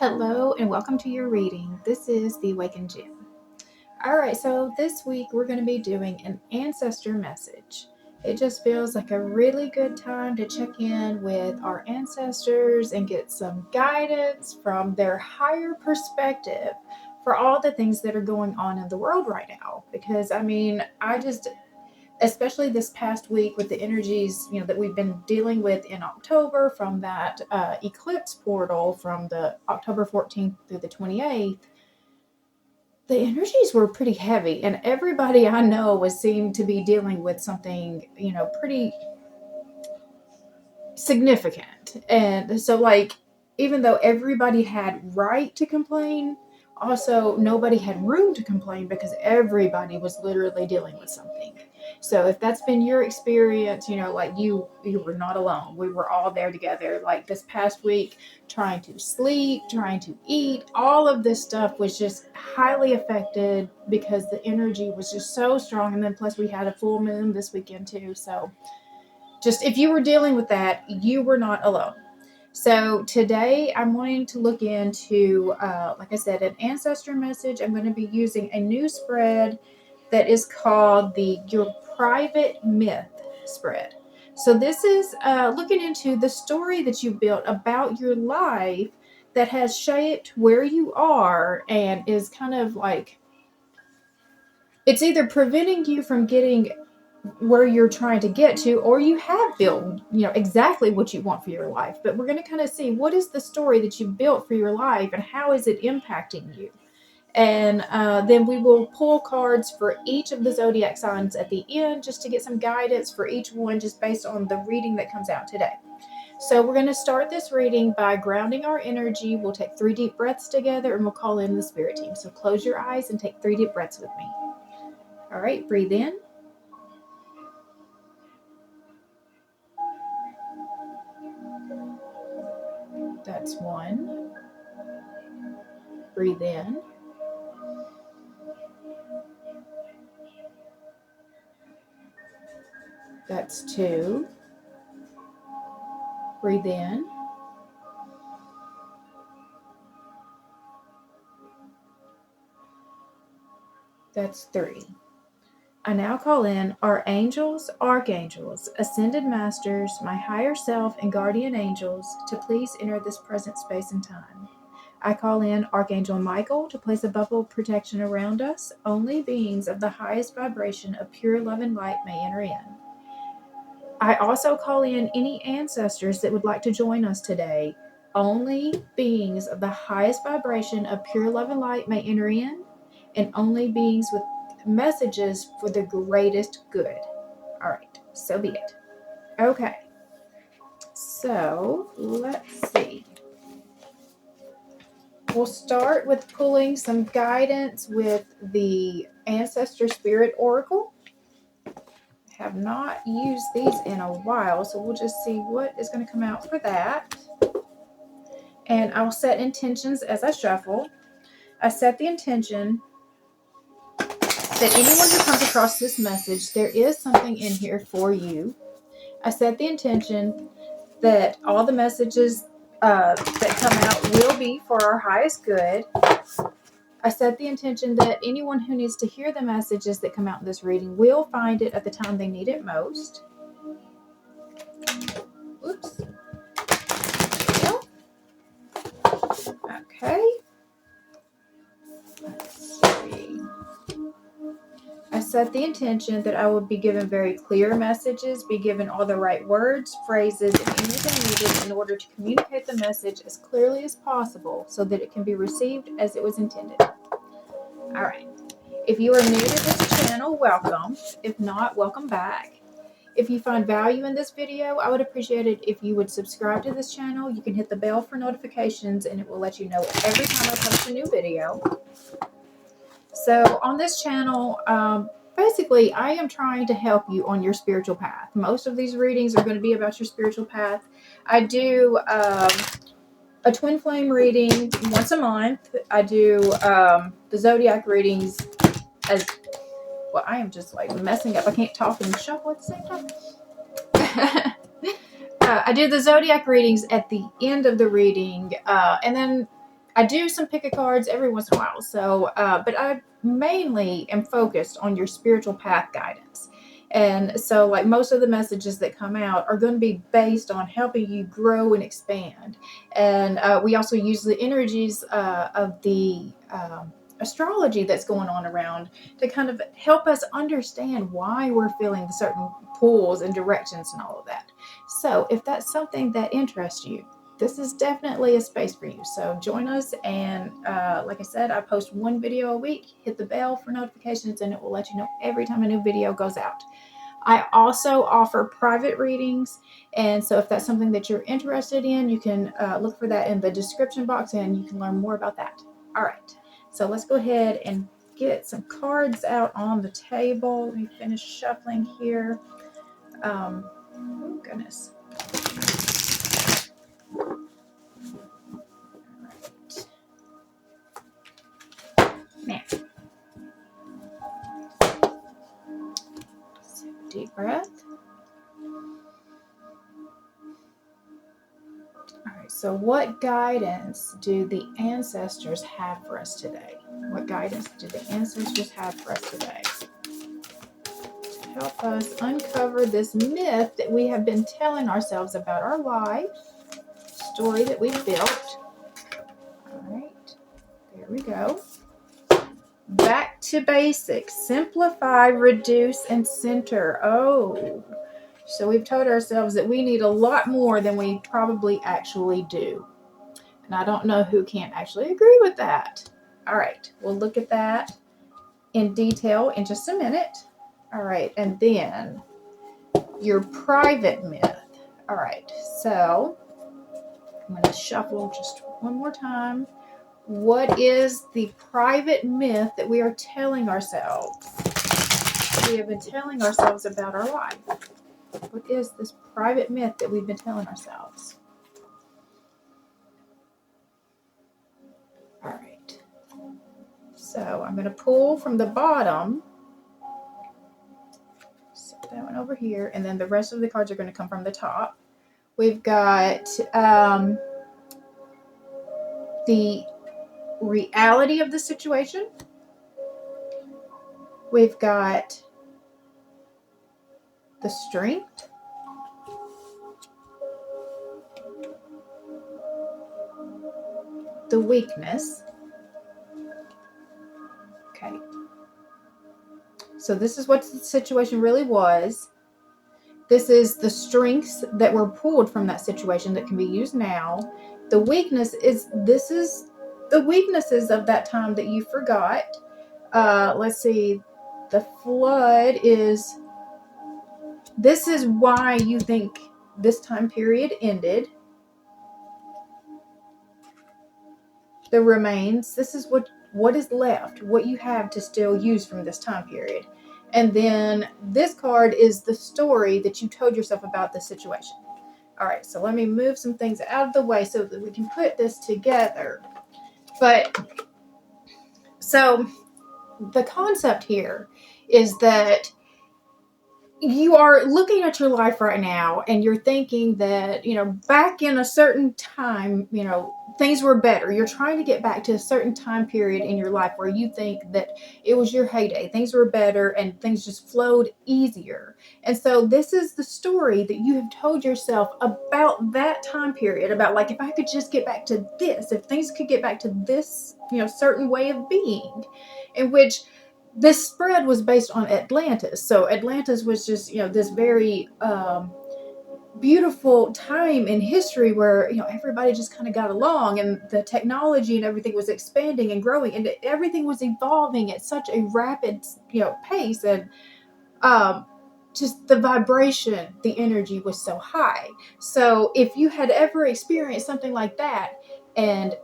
Hello and welcome to your reading. This is the Awakened Jenn. Alright, so this week we're going to be doing an ancestor message. It just feels like a really good time to check in with our ancestors and get some guidance from their higher perspective for all the things that are going on in the world right now. Because especially this past week with the energies, that we've been dealing with in October from that eclipse portal from the October 14th through the 28th, the energies were pretty heavy, and everybody I know seemed to be dealing with something, pretty significant. And so, even though everybody had right to complain, also nobody had room to complain because everybody was literally dealing with something. So if that's been your experience, you were not alone. We were all there together. Like this past week, trying to sleep, trying to eat, all of this stuff was just highly affected because the energy was just so strong. And then plus we had a full moon this weekend too. So just if you were dealing with that, you were not alone. So today I'm wanting to look into, like I said, an ancestor message. I'm going to be using a new spread that is called the Your Private Myth spread. So this is looking into the story that you built about your life that has shaped where you are and is kind of like, it's either preventing you from getting where you're trying to get to, or you have built, exactly what you want for your life. But we're going to kind of see what is the story that you built for your life and how is it impacting you. And then we will pull cards for each of the zodiac signs at the end just to get some guidance for each one just based on the reading that comes out today. So we're going to start this reading by grounding our energy. We'll take 3 deep breaths together and we'll call in the spirit team. So close your eyes and take 3 deep breaths with me. All right, breathe in. That's 1. Breathe in. That's 2. Breathe in. That's 3. I now call in our angels, archangels, ascended masters, my higher self, and guardian angels to please enter this present space and time. I call in Archangel Michael to place a bubble of protection around us. Only beings of the highest vibration of pure love and light may enter in. I also call in any ancestors that would like to join us today. Only beings of the highest vibration of pure love and light may enter in, and only beings with messages for the greatest good. All right, so be it. Okay, so let's see. We'll start with pulling some guidance with the Ancestor Spirit Oracle. I have not used these in a while, so we'll just see what is going to come out for that. And I'll set intentions as I shuffle. I set the intention that anyone who comes across this message, there is something in here for you. I set the intention that all the messages that come out will be for our highest good. I set the intention that anyone who needs to hear the messages that come out in this reading will find it at the time they need it most. Oops. Okay. Let's see. I set the intention that I will be given very clear messages, be given all the right words, phrases, and anything needed in order to communicate the message as clearly as possible so that it can be received as it was intended. All right. If you are new to this channel, welcome. If not, welcome back. If you find value in this video, I would appreciate it if you would subscribe to this channel. You can hit the bell for notifications and it will let you know every time I post a new video. So on this channel, basically, I am trying to help you on your spiritual path. Most of these readings are going to be about your spiritual path. I do a twin flame reading once a month. I do the zodiac readings as well. I am just like messing up. I can't talk and shuffle at the same time. I do the zodiac readings at the end of the reading, and then I do some pick of cards every once in a while. So, but I mainly am focused on your spiritual path guidance. And so, like, most of the messages that come out are going to be based on helping you grow and expand. And we also use the energies of the astrology that's going on around to kind of help us understand why we're feeling the certain pulls and directions and all of that. So if that's something that interests you, this is definitely a space for you. So join us. And like I said, I post one video a week. Hit the bell for notifications and it will let you know every time a new video goes out. I also offer private readings. And so if that's something that you're interested in, you can look for that in the description box and you can learn more about that. All right. So let's go ahead and get some cards out on the table. Let me finish shuffling here. Oh, goodness. Now, deep breath. All right, so what guidance do the ancestors have for us today? What guidance do the ancestors have for us today? To help us uncover this myth that we have been telling ourselves about our life, story that we've built. All right, there we go. Back to basics. Simplify, reduce, and center. Oh, so we've told ourselves that we need a lot more than we probably actually do. And I don't know who can't actually agree with that. All right, we'll look at that in detail in just a minute. All right, and then your private myth. All right, so I'm going to shuffle just one more time. What is the private myth that we are telling ourselves? We have been telling ourselves about our life. What is this private myth that we've been telling ourselves? All right. So I'm going to pull from the bottom. Set that one over here. And then the rest of the cards are going to come from the top. We've got the reality of the situation. We've got the strength. The weakness. Okay. So this is what the situation really was. This is the strengths that were pulled from that situation that can be used now. The weakness is, this is the weaknesses of that time that you forgot. Let's see. The flood is, this is why you think this time period ended. The remains, this is what is left, what you have to still use from this time period. And then this card is the story that you told yourself about the situation. All right, so let me move some things out of the way so that we can put this together. But so the concept here is that you are looking at your life right now and you're thinking that, back in a certain time, things were better. You're trying to get back to a certain time period in your life where you think that it was your heyday. Things were better and things just flowed easier. And so this is the story that you have told yourself about that time period, about like, if I could just get back to this, if things could get back to this, certain way of being, in which this spread was based on Atlantis. So Atlantis was just, this very beautiful time in history where, everybody just kind of got along and the technology and everything was expanding and growing and everything was evolving at such a rapid, pace. And just the vibration, the energy was so high. So if you had ever experienced something like that and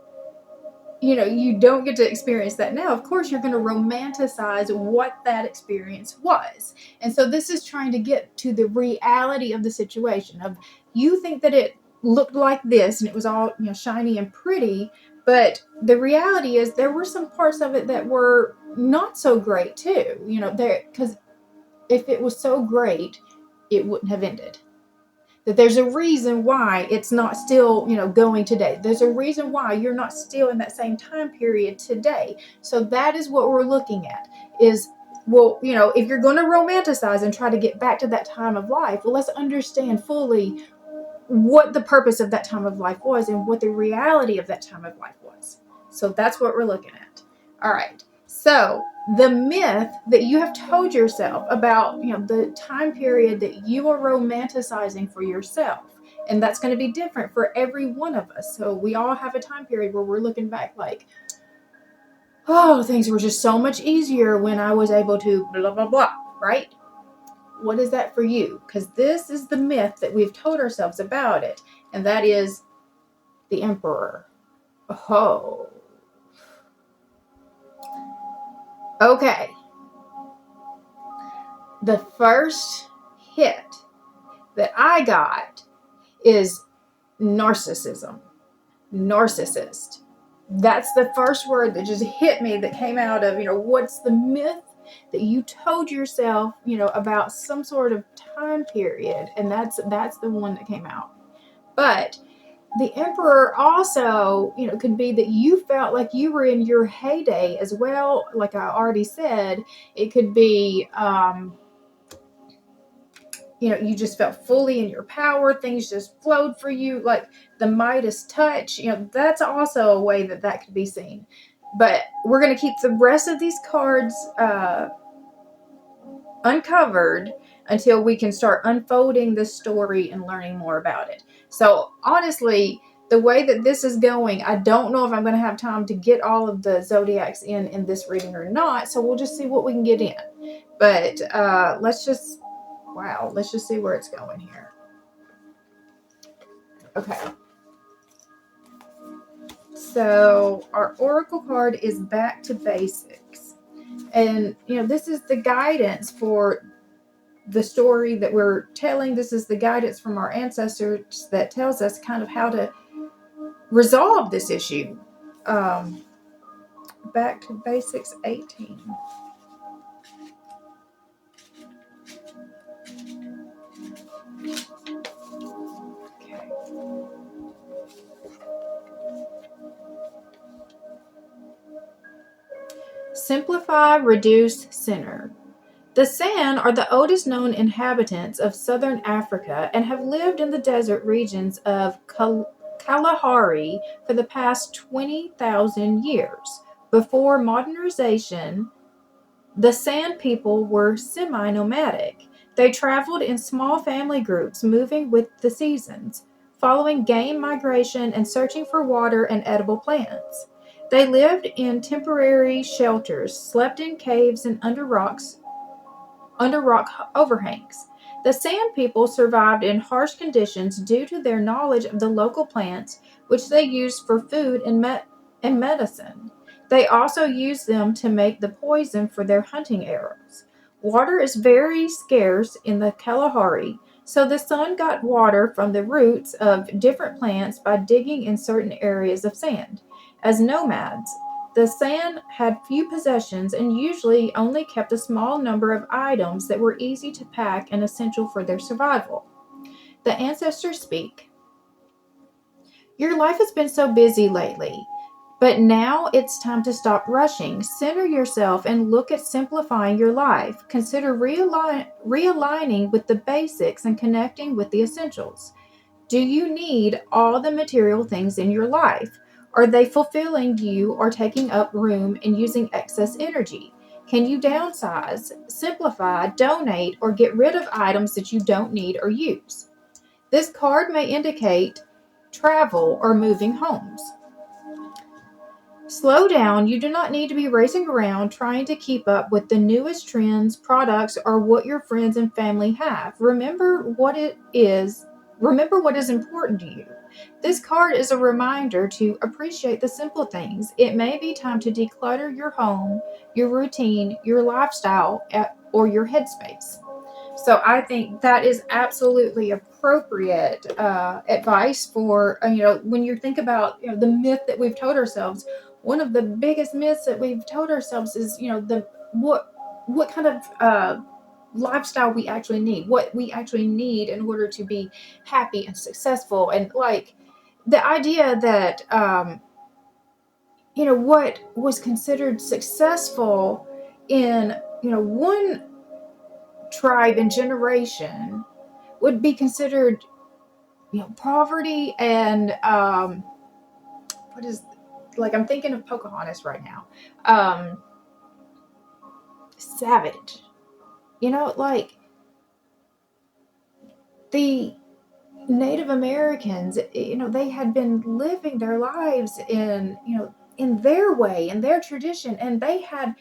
you don't get to experience that now, of course, you're going to romanticize what that experience was. And so this is trying to get to the reality of the situation of, you think that it looked like this and it was all, shiny and pretty, but the reality is there were some parts of it that were not so great too, because if it was so great, it wouldn't have ended. That there's a reason why it's not still, going today. There's a reason why you're not still in that same time period today. So that is what we're looking at is, well, if you're going to romanticize and try to get back to that time of life, well, let's understand fully what the purpose of that time of life was and what the reality of that time of life was. So that's what we're looking at. All right. So the myth that you have told yourself about, the time period that you are romanticizing for yourself, and that's going to be different for every one of us. So we all have a time period where we're looking back like, oh, things were just so much easier when I was able to blah, blah, blah, right? What is that for you? Because this is the myth that we've told ourselves about it, and that is the Emperor. Oh. Okay. The first hit that I got is narcissism. Narcissist. That's the first word that just hit me that came out of, what's the myth that you told yourself, about some sort of time period. And that's the one that came out. But the Emperor also, could be that you felt like you were in your heyday as well. Like I already said, it could be, you just felt fully in your power. Things just flowed for you like the Midas touch. That's also a way that could be seen. But we're going to keep the rest of these cards uncovered until we can start unfolding this story and learning more about it. So honestly, the way that this is going, I don't know if I'm going to have time to get all of the zodiacs in this reading or not. So we'll just see what we can get in. But let's just see where it's going here. Okay. So our oracle card is back to basics. And, this is the guidance for the story that we're telling. This is the guidance from our ancestors that tells us kind of how to resolve this issue. Back to basics 18. Okay. Simplify, reduce, center. The San are the oldest known inhabitants of southern Africa and have lived in the desert regions of Kalahari for the past 20,000 years. Before modernization, the San people were semi-nomadic. They traveled in small family groups, moving with the seasons, following game migration and searching for water and edible plants. They lived in temporary shelters, slept in caves and under rock overhangs. The Sand people survived in harsh conditions due to their knowledge of the local plants, which they used for food and medicine. They also used them to make the poison for their hunting arrows. Water is very scarce in the Kalahari, so the Sun got water from the roots of different plants by digging in certain areas of sand. As nomads, the San had few possessions and usually only kept a small number of items that were easy to pack and essential for their survival. The ancestors speak. Your life has been so busy lately, but now it's time to stop rushing. Center yourself and look at simplifying your life. Consider realigning with the basics and connecting with the essentials. Do you need all the material things in your life? Are they fulfilling you or taking up room and using excess energy? Can you downsize, simplify, donate, or get rid of items that you don't need or use? This card may indicate travel or moving homes. Slow down. You do not need to be racing around trying to keep up with the newest trends, products, or what your friends and family have. Remember what is important to you. This card is a reminder to appreciate the simple things. It may be time to declutter your home, your routine, your lifestyle, or your headspace. So I think that is absolutely appropriate advice for, when you think about, the myth that we've told ourselves. One of the biggest myths that we've told ourselves is, what kind of lifestyle we actually need, what we actually need in order to be happy and successful. And like the idea that, what was considered successful in, one tribe and generation would be considered, poverty and, what is, like, I'm thinking of Pocahontas right now. Savage. Like the Native Americans, they had been living their lives in their way, in their tradition, and they had,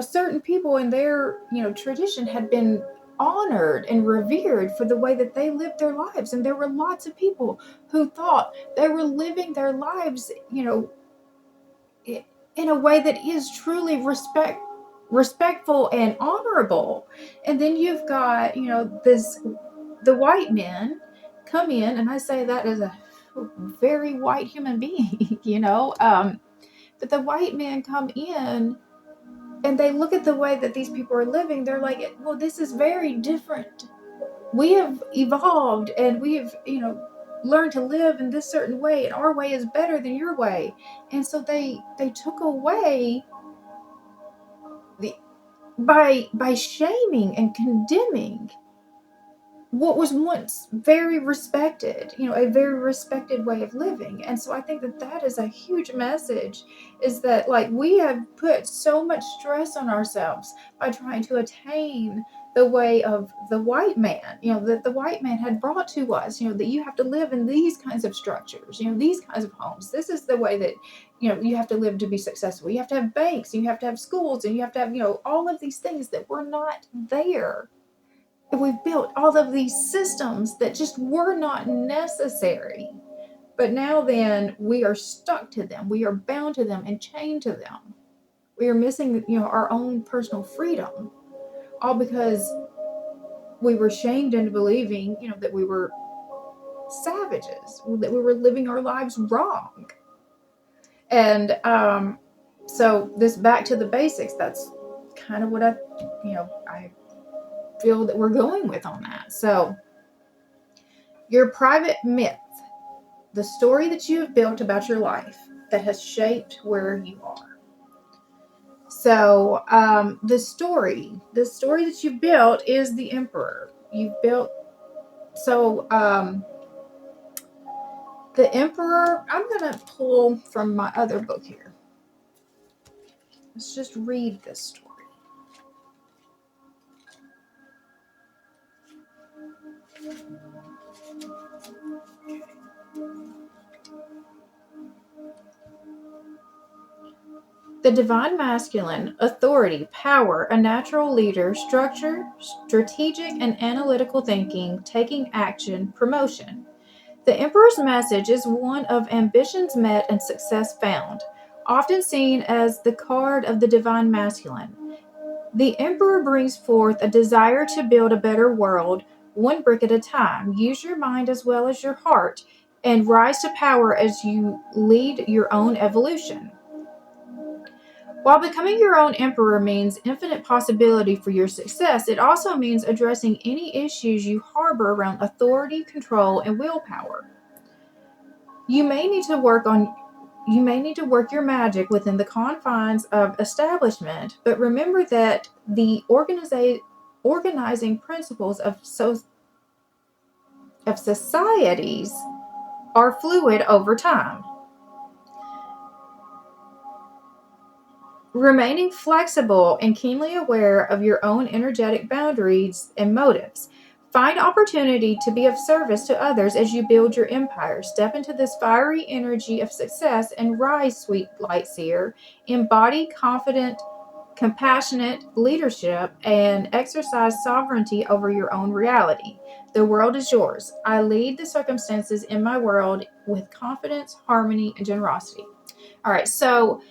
certain people in their, tradition had been honored and revered for the way that they lived their lives. And there were lots of people who thought they were living their lives, in a way that is truly respectful and honorable. And then you've got, the white men come in, and I say that as a very white human being, but the white men come in and they look at the way that these people are living. They're like, well, this is very different. We have evolved and we've, learned to live in this certain way, and our way is better than your way. And so they took away by shaming and condemning what was once very respected, a very respected way of living. And so I think that is a huge message, is that, like, we have put so much stress on ourselves by trying to attain the way of the white man, that the white man had brought to us, that you have to live in these kinds of structures, these kinds of homes. This is the way that, you have to live to be successful. You have to have banks, and you have to have schools, and you have to have, all of these things that were not there. And we've built all of these systems that just were not necessary. But now then, we are stuck to them. We are bound to them and chained to them. We are missing, our own personal freedom, all because we were shamed into believing, that we were savages, that we were living our lives wrong. And so this back to the basics, that's kind of what I feel that we're going with on that. So your private myth, the story that you have built about your life that has shaped where you are. So the story that you've built is the Emperor. You've built, so the Emperor, I'm going to pull from my other book here. Let's just read this story. The divine masculine, authority, power, a natural leader, structure, strategic and analytical thinking, taking action, promotion. The Emperor's message is one of ambitions met and success found, often seen as the card of the divine masculine. The Emperor brings forth a desire to build a better world, one brick at a time. Use your mind as well as your heart, and rise to power as you lead your own evolution. While becoming your own emperor means infinite possibility for your success, it also means addressing any issues you harbor around authority, control, and willpower. You may need to work your magic within the confines of establishment, but remember that the organizing principles of societies are fluid over time. Remaining flexible and keenly aware of your own energetic boundaries and motives. Find opportunity to be of service to others as you build your empire. Step into this fiery energy of success and rise, sweet light seer. Embody confident, compassionate leadership and exercise sovereignty over your own reality. The world is yours. I lead the circumstances in my world with confidence, harmony, and generosity. All right, so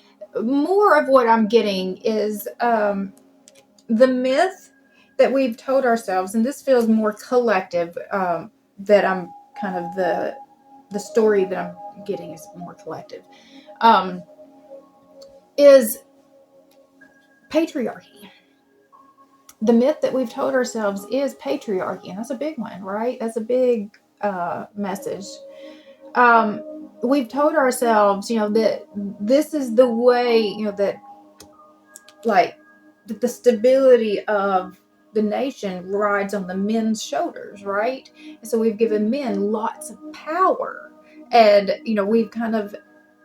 more of what I'm getting is the myth that we've told ourselves, and this feels more collective, that I'm kind of the story that I'm getting is more collective, is patriarchy. the myth that we've told ourselves is patriarchy, and that's a big one, right? That's a big message. We've told ourselves, that this is the way, that like that the stability of the nation rides on the men's shoulders, right? And so we've given men lots of power, and we've kind of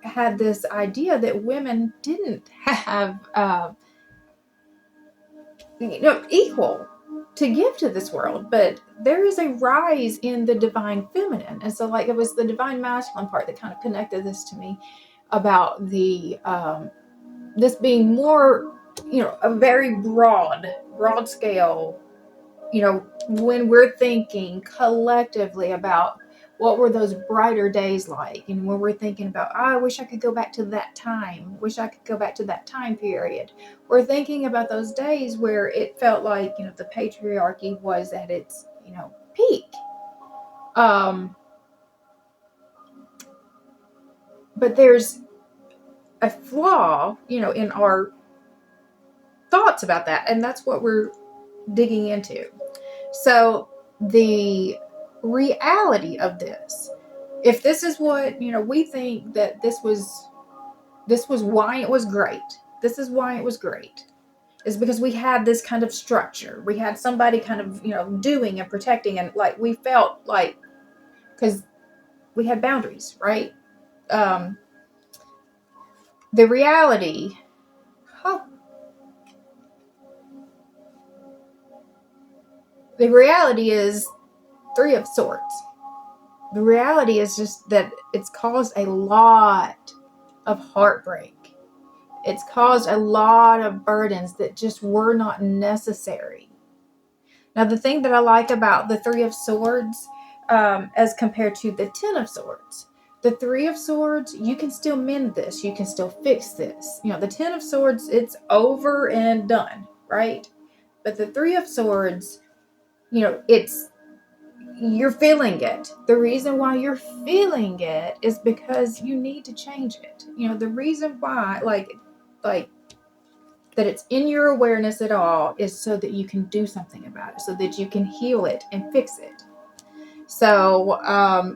had this idea that women didn't have equal to give to this world, but there is a rise in the divine feminine. And so like it was the divine masculine part that kind of connected this to me about the this being more, a very broad scale, when we're thinking collectively about what were those brighter days like, and when we're thinking about, I wish I could go back to that time, wish I could go back to that time period, we're thinking about those days where it felt like, the patriarchy was at its, peak. But there's a flaw, in our thoughts about that, and that's what we're digging into. So the reality of this, if this is what, we think that this was why it was great, this is why it was great, is because we had this kind of structure, we had somebody kind of doing and protecting, and like we felt like, because we had boundaries, right? The reality, is Three of Swords. The reality is just that it's caused a lot of heartbreak. It's caused a lot of burdens that just were not necessary. Now, the thing that I like about the Three of Swords, as compared to the Ten of Swords, the Three of Swords, you can still mend this. You can still fix this. The Ten of Swords, it's over and done, right? But the Three of Swords, you're feeling it. The reason why you're feeling it is because you need to change it. The reason why, like that it's in your awareness at all is so that you can do something about it, so that you can heal it and fix it. So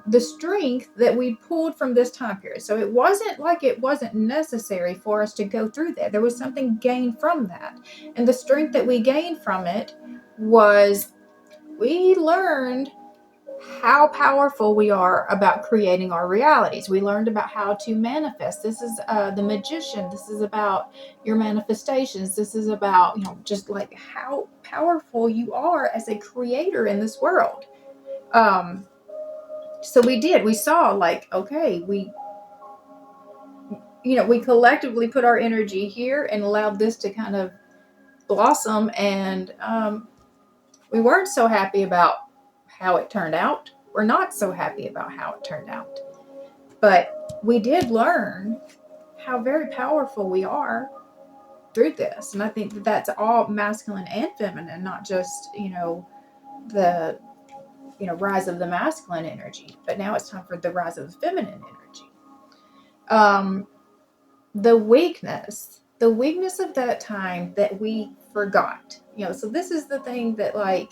the strength that we pulled from this time period, so it wasn't like it wasn't necessary for us to go through that. There was something gained from that. And the strength that we gained from it was we learned how powerful we are about creating our realities. We learned about how to manifest. This is the magician. This is about your manifestations. This is about, just like how powerful you are as a creator in this world. So we saw like, okay, we collectively put our energy here and allowed this to kind of blossom. And we weren't so happy about how it turned out. We're not so happy about how it turned out. But we did learn how very powerful we are through this. And I think that's all masculine and feminine, not just, the, rise of the masculine energy. But now it's time for the rise of the feminine energy. The weakness of that time that we forgot. So this is the thing that, like,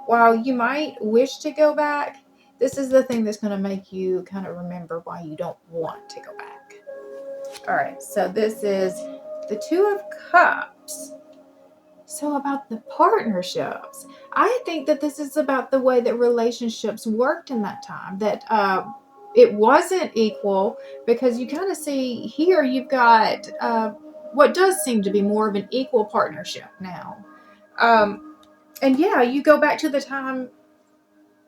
while you might wish to go back, this is the thing that's going to make you kind of remember why you don't want to go back. All right, so this is the Two of Cups. So about the partnerships, I think that this is about the way that relationships worked in that time, that it wasn't equal, because you kind of see here you've got what does seem to be more of an equal partnership now. And yeah, you go back to the time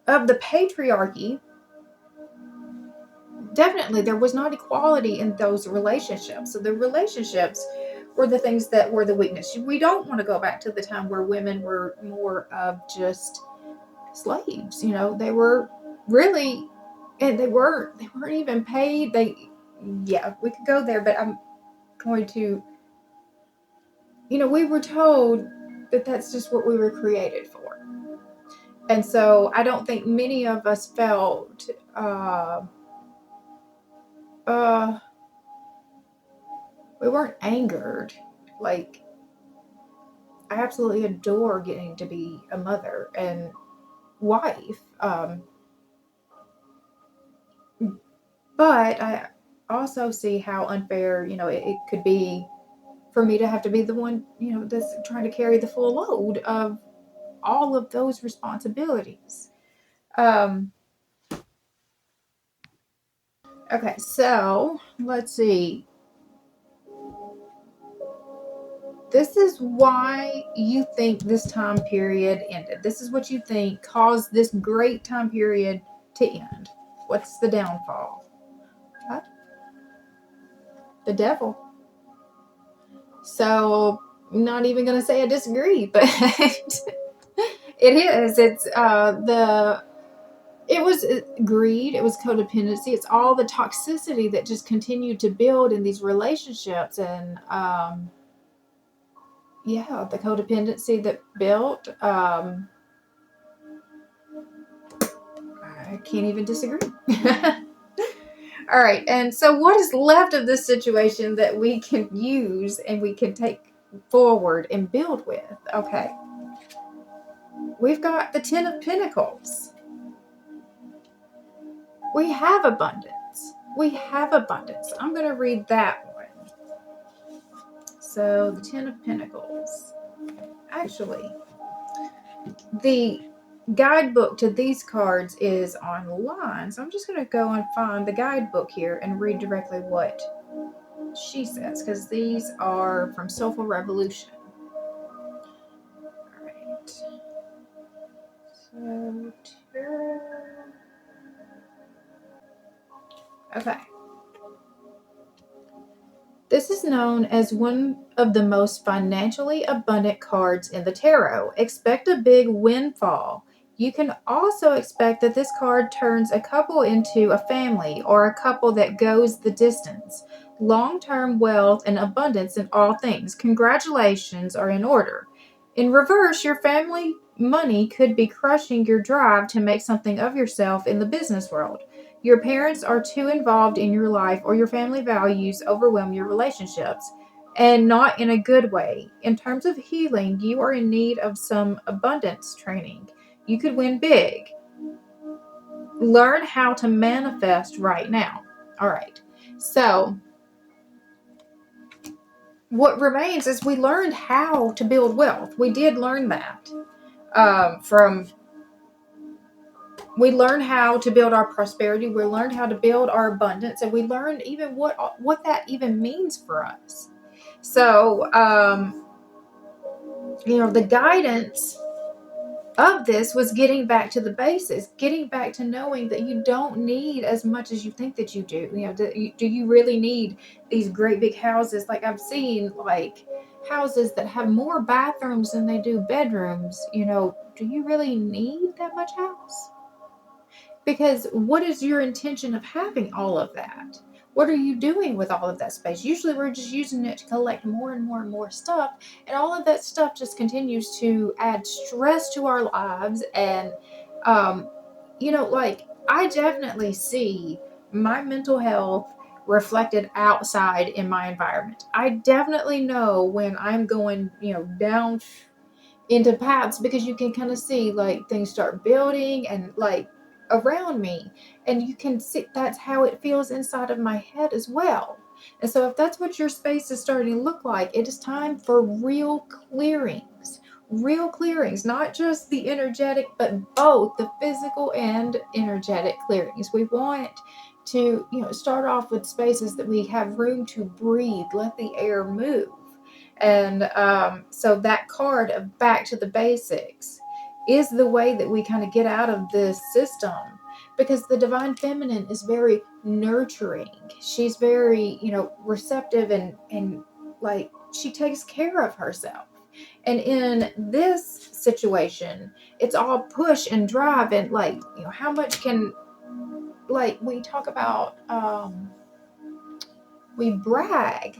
of the patriarchy, definitely there was not equality in those relationships. So the relationships were the things that were the weakness. We don't want to go back to the time where women were more of just slaves. They were really, and they weren't even paid. We could go there, but I'm going to, we were told that that's just what we were created for. And so I don't think many of us felt we weren't angered, like I absolutely adore getting to be a mother and wife. But I also see how unfair, it could be for me to have to be the one, that's trying to carry the full load of all of those responsibilities. Um, okay, so let's see. This is why you think this time period ended. This is what you think caused this great time period to end. What's the downfall? What? The devil. So, I'm not even going to say I disagree, but it is. It was greed, it was codependency, it's all the toxicity that just continued to build in these relationships. And the codependency that built. I can't even disagree. All right, and so what is left of this situation that we can use and we can take forward and build with? Okay, we've got the Ten of Pentacles. We have abundance. We have abundance. I'm going to read that one. So the Ten of Pentacles. Actually, the guidebook to these cards is online. So I'm just going to go and find the guidebook here and read directly what she says, because these are from Soulful Revolution. All right. So, okay. This is known as one of the most financially abundant cards in the tarot. Expect a big windfall. You can also expect that this card turns a couple into a family or a couple that goes the distance. Long-term wealth and abundance in all things. Congratulations are in order. In reverse, your family money could be crushing your drive to make something of yourself in the business world. Your parents are too involved in your life, or your family values overwhelm your relationships, and not in a good way. In terms of healing, you are in need of some abundance training. You could win big. Learn how to manifest right now. All right. So, what remains is we learned how to build wealth. We did learn that we learned how to build our prosperity. We learned how to build our abundance, and we learned even what that even means for us. So, the guidance of this was getting back to the basics, getting back to knowing that you don't need as much as you think that you do. Do you really need these great big houses? Like I've seen, like houses that have more bathrooms than they do bedrooms. Do you really need that much house? Because what is your intention of having all of that? What are you doing with all of that space? Usually we're just using it to collect more and more and more stuff. And all of that stuff just continues to add stress to our lives. And, I definitely see my mental health reflected outside in my environment. I definitely know when I'm going, down into paths, because you can kind of see like things start building and like around me, and you can see that's how it feels inside of my head as well. And so if that's what your space is starting to look like, it is time for real clearings, not just the energetic, but both the physical and energetic clearings. We want to start off with spaces that we have room to breathe, let the air move. And so that card of back to the basics is the way that we kind of get out of this system, because the divine feminine is very nurturing. She's very, receptive, and like she takes care of herself. And in this situation, it's all push and drive, and like, how much can, like we talk about, we brag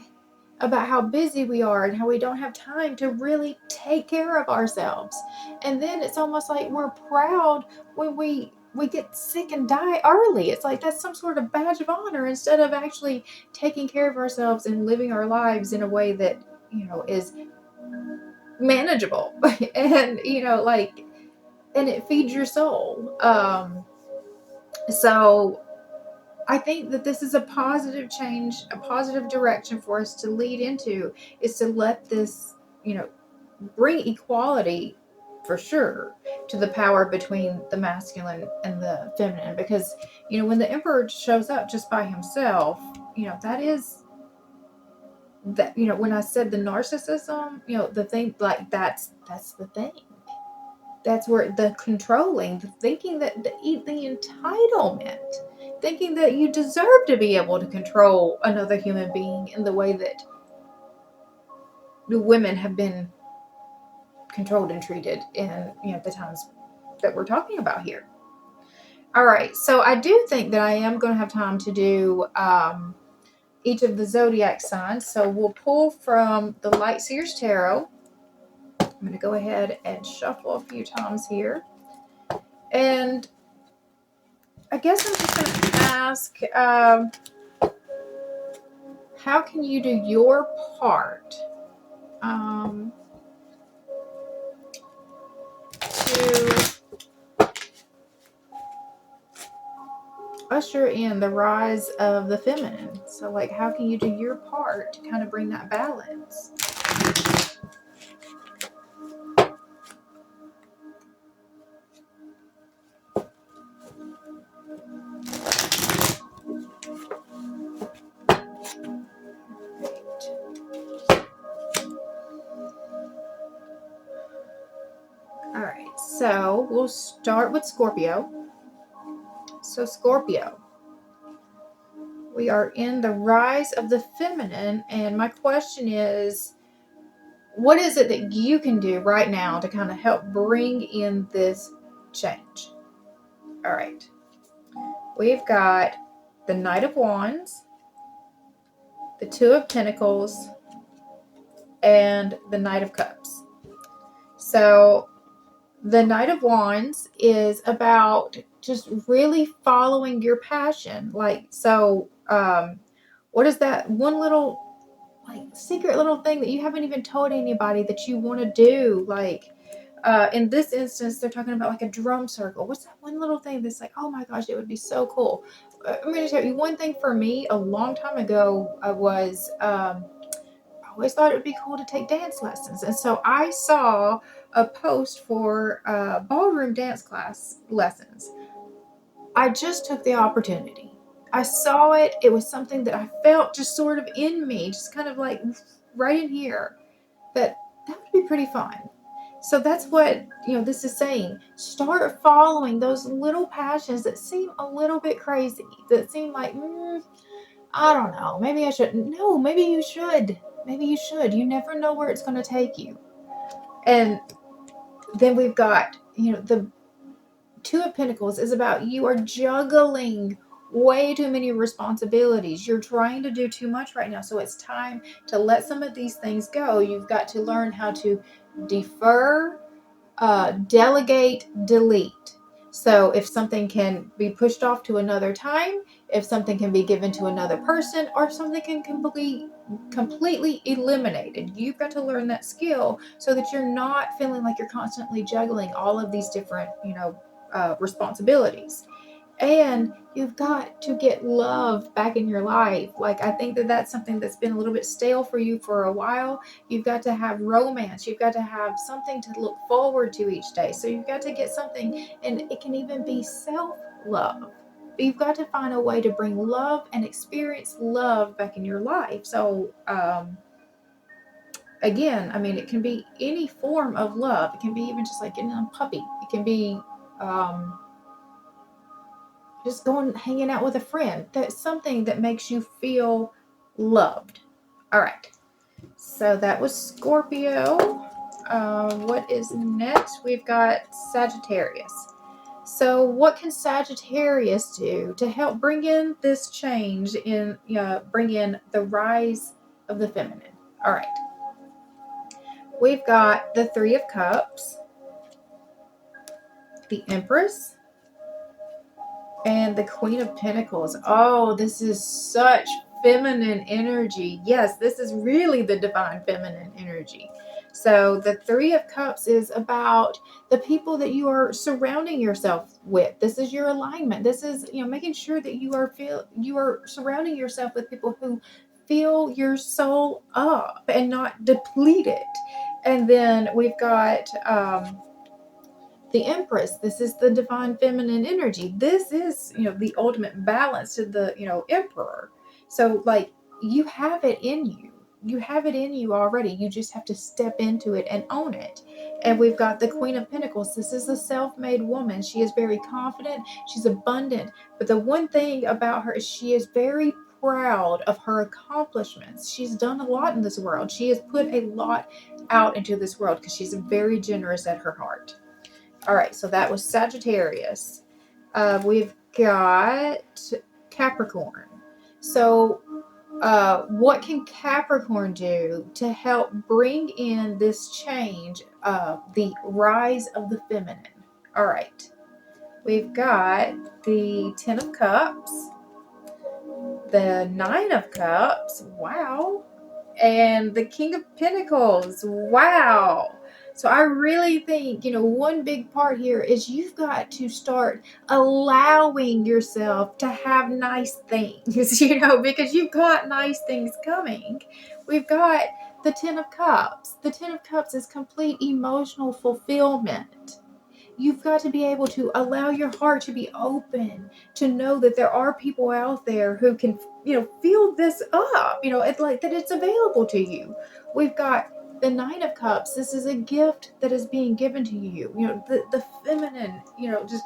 about how busy we are and how we don't have time to really take care of ourselves. And then it's almost like we're proud when we get sick and die early. It's like that's some sort of badge of honor, instead of actually taking care of ourselves and living our lives in a way that, is manageable. And, like, and it feeds your soul. So I think that this is a positive change, a positive direction for us to lead into, is to let this, bring equality for sure to the power between the masculine and the feminine. Because, when the emperor shows up just by himself, that is that, when I said the narcissism, the thing, like, that's the thing. That's where the controlling, the thinking that the entitlement, thinking that you deserve to be able to control another human being in the way that the women have been controlled and treated in, the times that we're talking about here. All right, so I do think that I am going to have time to do each of the zodiac signs. So we'll pull from the Light Seers Tarot. I'm going to go ahead and shuffle a few times here. And I guess I'm just going to ask, how can you do your part to usher in the rise of the feminine? So, like, how can you do your part to kind of bring that balance? All right, so we'll start with Scorpio. So Scorpio, we are in the rise of the feminine, and my question is, what is it that you can do right now to kind of help bring in this change? All right, we've got the Knight of Wands, the Two of Pentacles, and the Knight of Cups. So the Knight of Wands is about just really following your passion. Like, so what is that one little, like, secret little thing that you haven't even told anybody that you want to do? Like, in this instance, they're talking about like a drum circle. What's that one little thing that's like, oh my gosh, it would be so cool? I'm going to tell you one thing. For me, a long time ago, I always thought it would be cool to take dance lessons. And so I saw a post for ballroom dance class lessons. I just took the opportunity. I saw it. It was something that I felt just sort of in me, just kind of like right in here, that would be pretty fun. So that's what, this is saying. Start following those little passions that seem a little bit crazy, that seem like, I don't know, maybe I shouldn't. No, maybe you should. Maybe you should. You never know where it's going to take you. And then we've got, the Two of Pentacles is about you are juggling way too many responsibilities. You're trying to do too much right now. So it's time to let some of these things go. You've got to learn how to defer, delegate, delete. So if something can be pushed off to another time, if something can be given to another person, or if something can completely eliminated, you've got to learn that skill so that you're not feeling like you're constantly juggling all of these different, responsibilities. And you've got to get love back in your life. Like, I think that that's something that's been a little bit stale for you for a while. You've got to have romance. You've got to have something to look forward to each day. So you've got to get something, and it can even be self-love. But you've got to find a way to bring love and experience love back in your life. So, again, I mean, it can be any form of love. It can be even just like getting a puppy. It can be, just going hanging out with a friend. That's something that makes you feel loved. All right. So that was Scorpio. What is next? We've got Sagittarius. So what can Sagittarius do to help bring in this change in, bring in the rise of the feminine? All right. We've got the Three of Cups, the Empress, and the Queen of Pentacles. Oh, this is such feminine energy. Yes, this is really the divine feminine energy. So the Three of Cups is about the people that you are surrounding yourself with. This is your alignment. This is, making sure that you are surrounding yourself with people who fill your soul up and not deplete it. And then we've got the Empress. This is the divine feminine energy. This is, the ultimate balance to the, Emperor. So like, you have it in you. You have it in you already. You just have to step into it and own it. And we've got the Queen of Pentacles. This is a self-made woman. She is very confident. She's abundant. But the one thing about her is she is very proud of her accomplishments. She's done a lot in this world. She has put a lot out into this world because she's very generous at her heart. All right, so that was Sagittarius. We've got Capricorn. So what can Capricorn do to help bring in this change of the rise of the feminine? All right, we've got the Ten of Cups, the Nine of Cups, wow, and the King of Pentacles, wow. So I really think, one big part here is you've got to start allowing yourself to have nice things, because you've got nice things coming. We've got the Ten of Cups. The Ten of Cups is complete emotional fulfillment. You've got to be able to allow your heart to be open, to know that there are people out there who can, fill this up, it's like that it's available to you. We've got the Nine of Cups. This is a gift that is being given to you. The feminine, just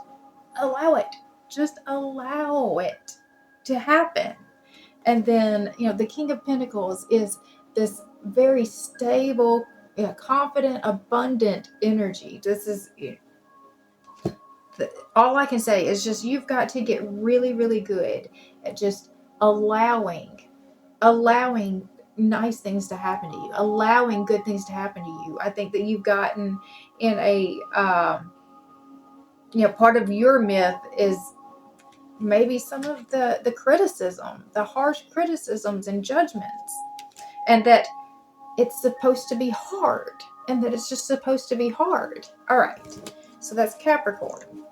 allow it. Just allow it to happen. And then, the King of Pentacles is this very stable, confident, abundant energy. This is... all I can say is just you've got to get really, really good at just allowing nice things to happen to you, allowing good things to happen to you. I think that you've gotten in a, part of your myth is maybe some of the criticism, the harsh criticisms and judgments, and that it's supposed to be hard, and that it's just supposed to be hard. All right. So that's Capricorn.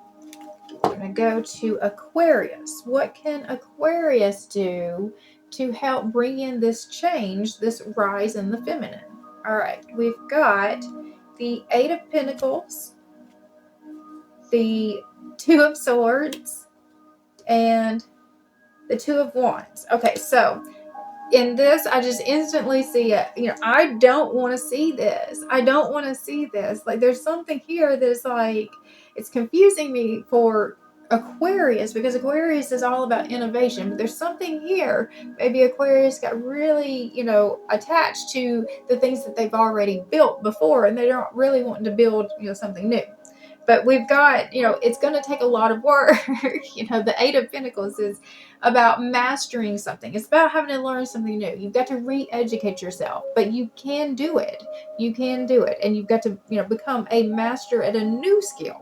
We're going to go to Aquarius. What can Aquarius do to help bring in this change, this rise in the feminine? All right. We've got the Eight of Pentacles, the Two of Swords, and the Two of Wands. Okay, so in this, I just instantly see it. I don't want to see this. I don't want to see this. Like, there's something here that's like, it's confusing me for Aquarius, because Aquarius is all about innovation. But there's something here. Maybe Aquarius got really, attached to the things that they've already built before, and they don't really want to build, something new. But we've got, it's going to take a lot of work. The Eight of Pentacles is about mastering something. It's about having to learn something new. You've got to re-educate yourself, but you can do it. You can do it. And you've got to, become a master at a new skill,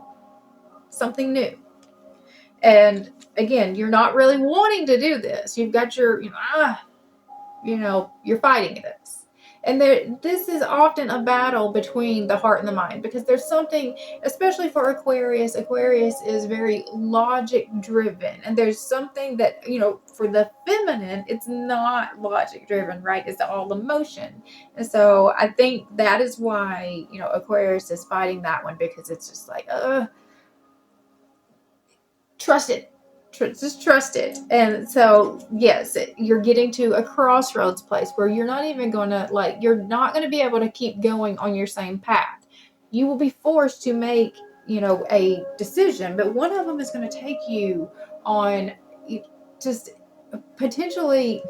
something new. And again, you're not really wanting to do this. You've got your, you're fighting this. And this is often a battle between the heart and the mind, because there's something, especially for Aquarius. Aquarius is very logic driven, and there's something that, for the feminine, it's not logic driven, right? It's all emotion. And so I think that is why, Aquarius is fighting that one, because it's just like, trust it. Just trust it. And so, yes, you're getting to a crossroads place where you're not even going to, you're not going to be able to keep going on your same path. You will be forced to make, a decision, but one of them is going to take you on just potentially,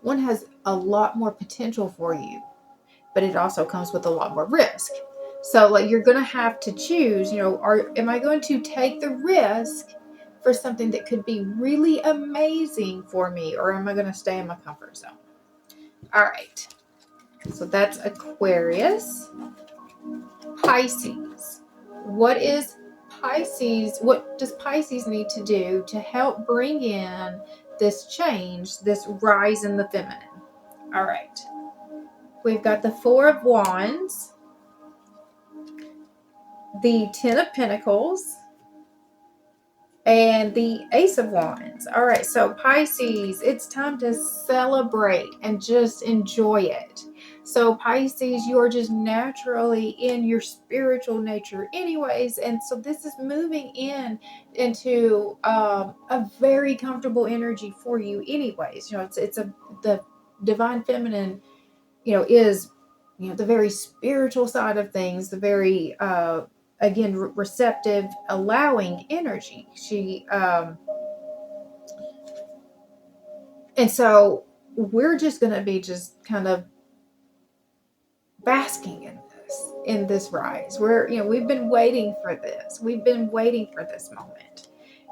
one has a lot more potential for you, but it also comes with a lot more risk. So, you're going to have to choose, am I going to take the risk for something that could be really amazing for me, or am I going to stay in my comfort zone? All right. So that's Aquarius. Pisces. What is Pisces? What does Pisces need to do to help bring in this change, this rise in the feminine? All right. We've got the Four of Wands, the Ten of Pentacles, and the Ace of Wands. All right, so Pisces, it's time to celebrate and just enjoy it. So Pisces, you are just naturally in your spiritual nature anyways, and so this is moving into a very comfortable energy for you anyways. It's the divine feminine, is the very spiritual side of things, the very again, receptive, allowing energy. And so we're just going to be just kind of basking in this rise. We've been waiting for this. We've been waiting for this moment.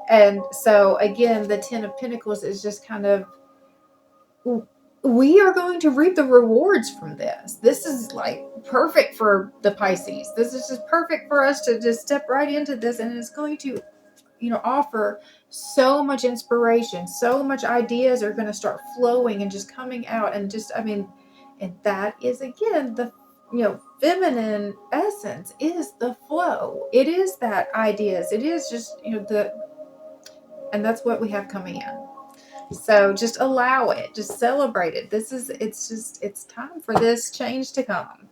And so again, the Ten of Pentacles is just kind of, we are going to reap the rewards from this. This is like perfect for the Pisces. This is just perfect for us to just step right into this, and it's going to, offer so much inspiration. So much ideas are going to start flowing and just coming out, and and that is again the feminine essence is the flow. It is that ideas. It is just and that's what we have coming in. So just allow it, just celebrate it. It's time for this change to come.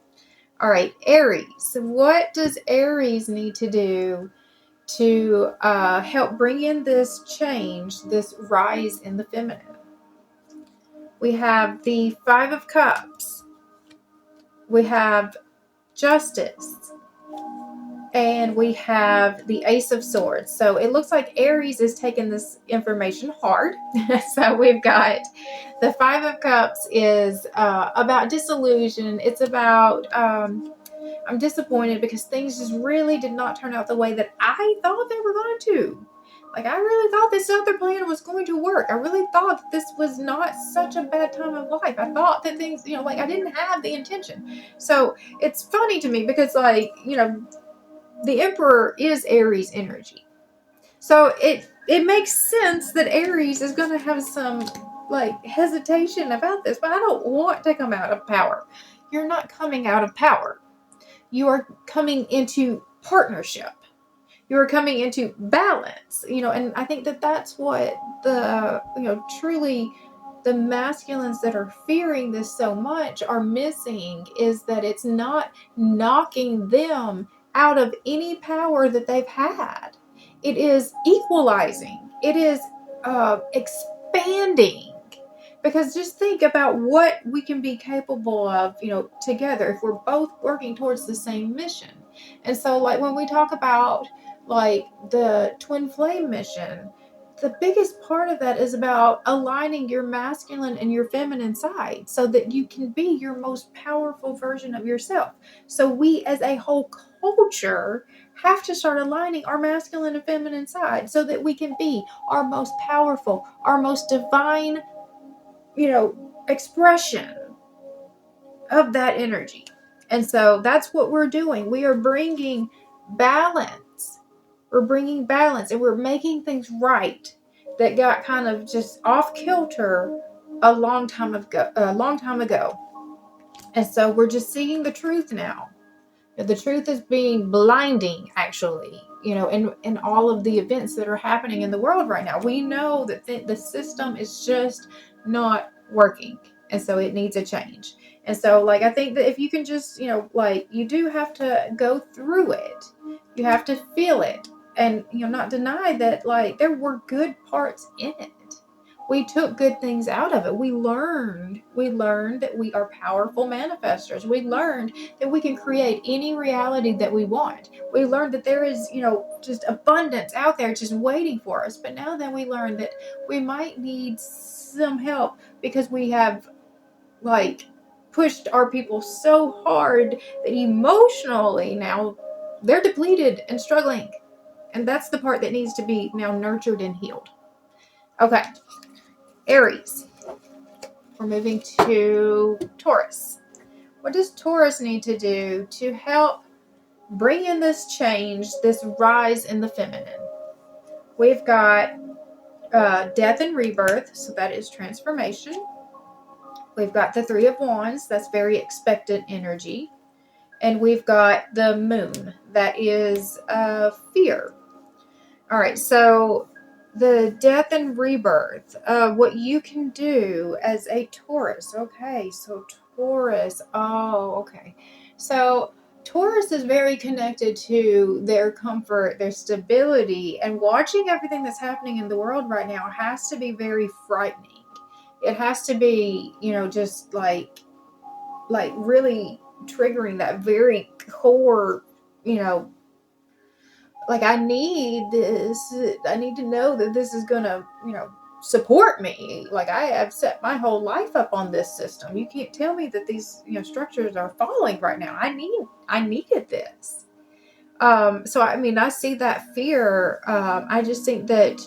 All right, Aries. What does Aries need to do to help bring in this change, this rise in the feminine? We have the Five of Cups. We have Justice. And we have the Ace of Swords. So it looks like Aries is taking this information hard. So we've got the Five of Cups is about disillusion. It's about I'm disappointed because things just really did not turn out the way that I thought they were going to. Like, I really thought this other plan was going to work. I really thought that this was not such a bad time of life. I thought that things, I didn't have the intention. So it's funny to me because, the Emperor is Aries energy. So it makes sense that Aries is going to have some hesitation about this, but I don't want to come out of power. You're not coming out of power. You are coming into partnership. You are coming into balance, and I think that that's what truly the masculines that are fearing this so much are missing, is that it's not knocking them out of any power that they've had. It is equalizing. It is expanding. Because just think about what we can be capable of, together if we're both working towards the same mission. And so, when we talk about the twin flame mission, the biggest part of that is about aligning your masculine and your feminine side so that you can be your most powerful version of yourself. So we as a whole culture have to start aligning our masculine and feminine side so that we can be our most powerful, our most divine, expression of that energy. And so that's what we're doing. We are bringing balance. We're bringing balance, and we're making things right that got kind of just off kilter a long time ago. And so we're just seeing the truth now. The truth is being blinding, actually, in all of the events that are happening in the world right now. We know that the system is just not working, and so it needs a change. And so, I think that if you can just, you do have to go through it. You have to feel it and, not deny that, there were good parts in it. We took good things out of it. We learned that we are powerful manifestors. We learned that we can create any reality that we want. We learned that there is, just abundance out there just waiting for us. But now then we learned that we might need some help because we have, pushed our people so hard that emotionally now they're depleted and struggling. And that's the part that needs to be now nurtured and healed. Okay. Aries. We're moving to Taurus. What does Taurus need to do to help bring in this change, this rise in the feminine? We've got death and rebirth, so that is transformation. We've got the Three of Wands. That's very expectant energy. And we've got the Moon. That is fear. All right, so the death and rebirth, what you can do as a Taurus. Okay, so Taurus. Oh, okay. So Taurus is very connected to their comfort, their stability, and watching everything that's happening in the world right now has to be very frightening. It has to be, just like really triggering that very core, like I need this. I need to know that this is gonna, support me. Like I have set my whole life up on this system. You can't tell me that these, structures are falling right now. I needed this. So I mean, I see that fear. I just think that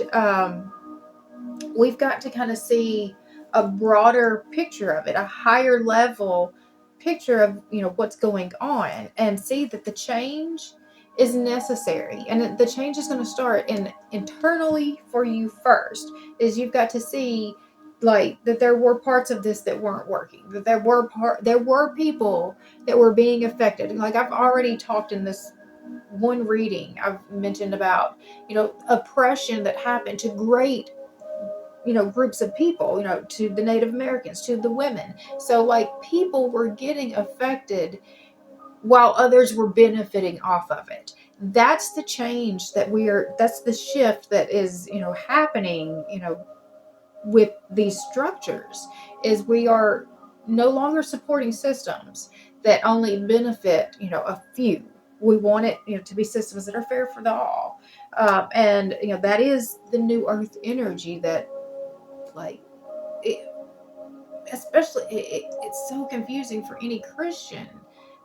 we've got to kind of see a broader picture of it, a higher level picture of, what's going on, and see that the change is necessary. And the change is going to start internally for you first. Is you've got to see like that there were parts of this that weren't working, that there were people that were being affected. Like I've already talked in this one reading, I've mentioned about, oppression that happened to great, groups of people, to the Native Americans, to the women. So like people were getting affected while others were benefiting off of it. That's the change that's the shift that is, happening, with these structures, is we are no longer supporting systems that only benefit, a few. We want it, to be systems that are fair for the all. And, that is the new earth energy that, like, especially it's so confusing for any Christian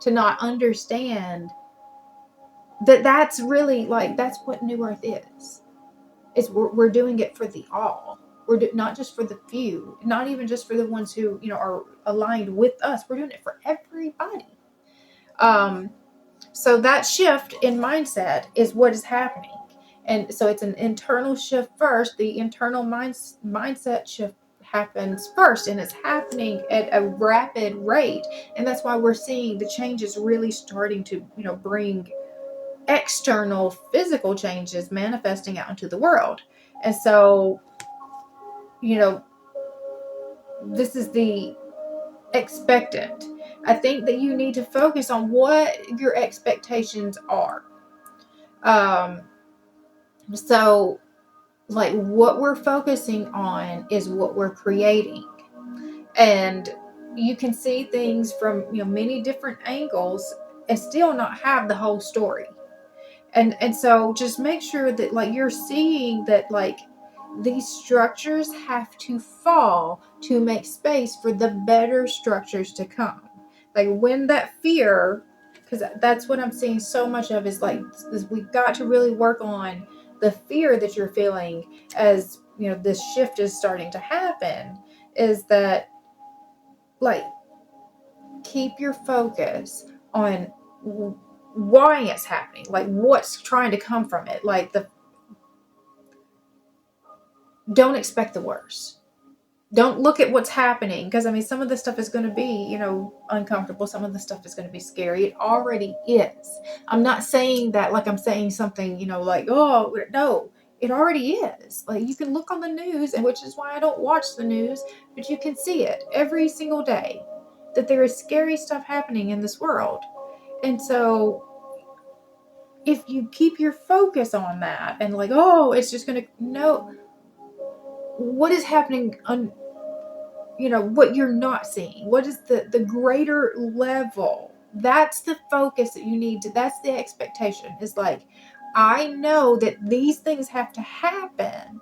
to not understand that that's really like that's what new earth is. We're doing it for the all. Not just for the few, not even just for the ones who are aligned with us. We're doing it for everybody. So that shift in mindset is what is happening. And so it's an internal shift first. The internal mindset shift happens first, and it's happening at a rapid rate. And that's why we're seeing the changes really starting to, bring external physical changes manifesting out into the world. And so, this is the expectant. I think that you need to focus on what your expectations are. So like what we're focusing on is what we're creating. And you can see things from, many different angles and still not have the whole story. And so just make sure that like you're seeing that like these structures have to fall to make space for the better structures to come. Like when that fear, because that's what I'm seeing so much of, is like we've got to really work on the fear that you're feeling as this shift is starting to happen. Is that like keep your focus on why it's happening, like what's trying to come from it. Like don't expect the worst. Don't look at what's happening, because I mean some of the stuff is going to be uncomfortable. Some of the stuff is going to be scary. It already is. I'm not saying that like I'm saying something like, oh no, it already is. Like you can look on the news, and which is why I don't watch the news, but you can see it every single day that there is scary stuff happening in this world. And so if you keep your focus on that and like, oh, it's just going to, no, what is happening on, what you're not seeing? What is the greater level? That's the focus that you need to, that's the expectation. Is like, I know that these things have to happen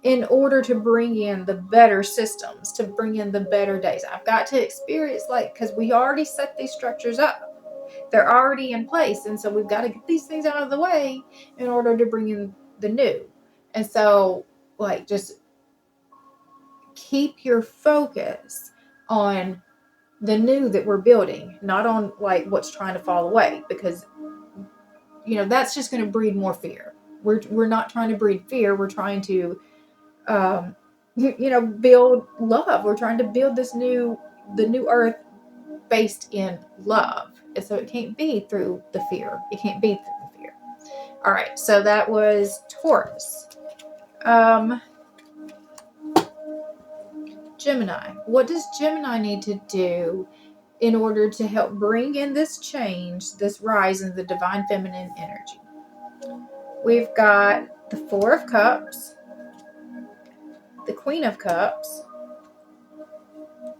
in order to bring in the better systems, to bring in the better days. I've got to experience, like, because we already set these structures up. They're already in place. And so we've got to get these things out of the way in order to bring in the new. And so, like, just keep your focus on the new that we're building, not on, like, what's trying to fall away. Because, that's just going to breed more fear. We're not trying to breed fear. We're trying to build love. We're trying to build the new earth based in love. And so it can't be through the fear. It can't be through the fear. All right. So that was Taurus. Gemini. What does Gemini need to do in order to help bring in this change, this rise in the divine feminine energy? We've got the Four of Cups, the Queen of Cups,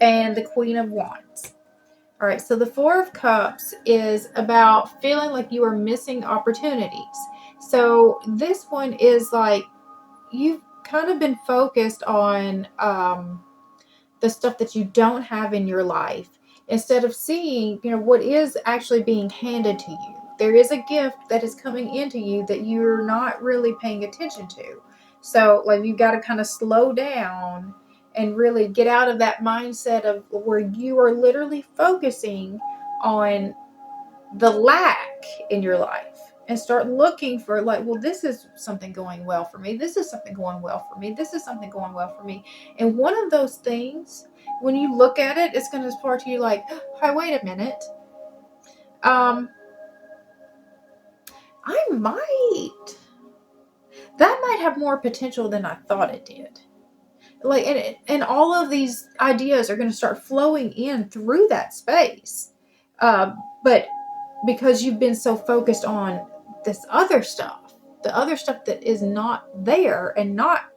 and the Queen of Wands. All right, so the Four of Cups is about feeling like you are missing opportunities. So this one is like you've kind of been focused on the stuff that you don't have in your life instead of seeing, what is actually being handed to you. There is a gift that is coming into you that you're not really paying attention to. So like you've got to kind of slow down and really get out of that mindset of where you are literally focusing on the lack in your life and start looking for like, well, this is something going well for me. This is something going well for me. This is something going well for me. And one of those things, when you look at it, it's going to spark to you like, hey, wait a minute. That might have more potential than I thought it did. Like, and all of these ideas are going to start flowing in through that space. But because you've been so focused on this other stuff, the other stuff that is not there and not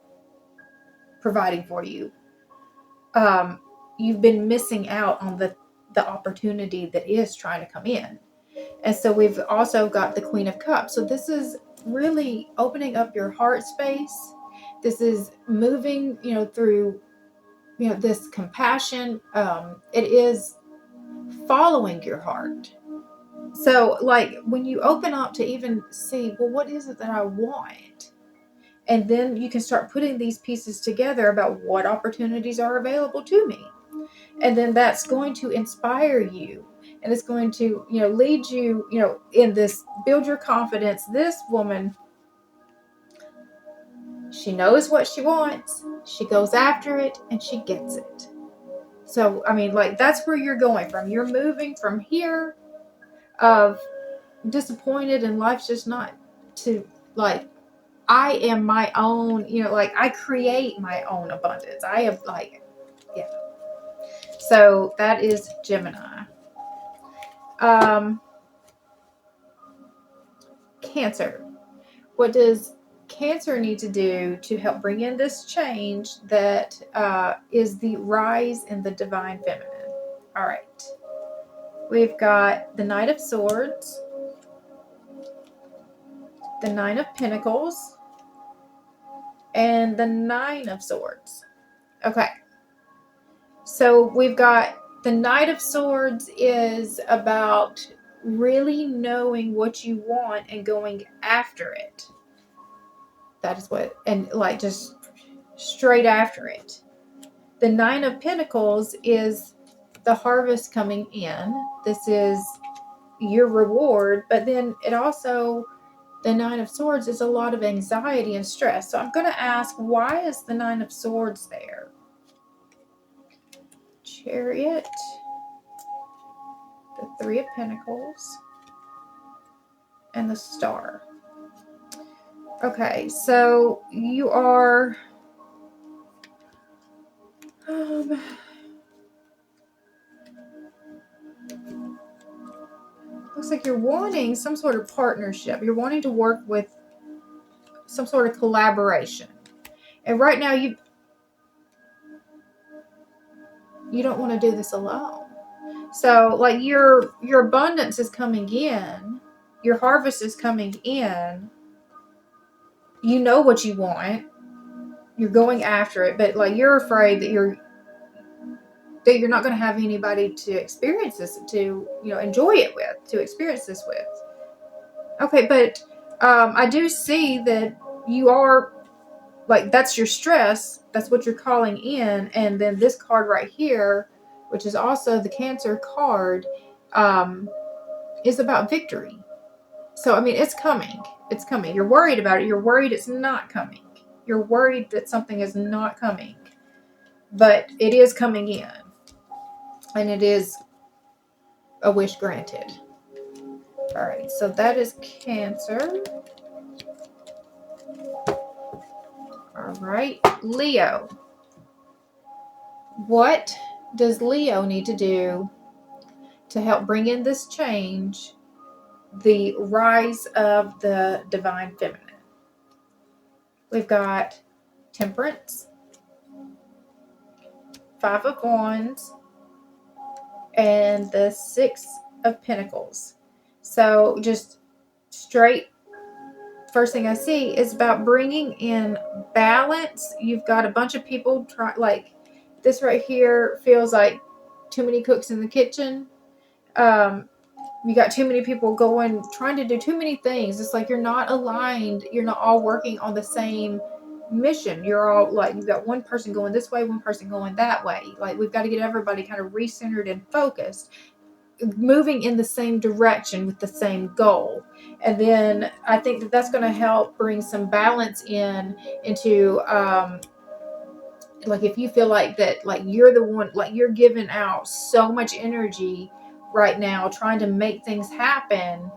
providing for you, you've been missing out on the opportunity that is trying to come in. And so we've also got the Queen of Cups. So this is really opening up your heart space. This is moving, through, this compassion. It is following your heart. So like when you open up to even see, well, what is it that I want? And then you can start putting these pieces together about what opportunities are available to me. And then that's going to inspire you. And it's going to, lead you, in this, build your confidence. This woman, she knows what she wants. She goes after it and she gets it. So, I mean, like that's where you're going from. You're moving from here of disappointed and life's just not to like, I am my own, like I create my own abundance. I have like, yeah. So that is Gemini. Cancer. What does Cancer need to do to help bring in this change that is the rise in the divine feminine? All right. We've got the Knight of Swords, the Nine of Pentacles, and the Nine of Swords. Okay. So we've got the Knight of Swords is about really knowing what you want and going after it. That is what, and like just straight after it. The Nine of Pentacles is the harvest coming in. This is your reward, but then it also, the Nine of Swords is a lot of anxiety and stress. So I'm going to ask, why is the Nine of Swords there? Chariot, the Three of Pentacles, and the Star. Okay, so you are looks like you're wanting some sort of partnership. You're wanting to work with some sort of collaboration. And right now you don't want to do this alone. So like your abundance is coming in, your harvest is coming in. You know what you want. You're going after it, but like you're afraid that you're not going to have anybody to experience this, to enjoy it with, to experience this with. Okay, but I do see that you are like, that's your stress. That's what you're calling in. And then this card right here, which is also the Cancer card, is about victory. So, I mean, it's coming. You're worried about it. You're worried it's not coming. You're worried that something is not coming. but it is coming in, and it is a wish granted. All right, so that is Cancer. All right, Leo. What does Leo need to do to help bring in this change, the rise of the divine feminine? We've got Temperance, Five of Wands, and the Six of Pentacles. So just straight, first thing I see is about bringing in balance. You've got a bunch of people like this right here feels like too many cooks in the kitchen. You got too many people trying to do too many things. It's like you're not aligned. You're not all working on the same mission. You're all like, you've got one person going this way, one person going that way. Like, we've got to get everybody kind of recentered and focused, moving in the same direction with the same goal. And then I think that that's going to help bring some balance into like, if you feel like that, like you're the one, like you're giving out so much energy right now trying to make things happen,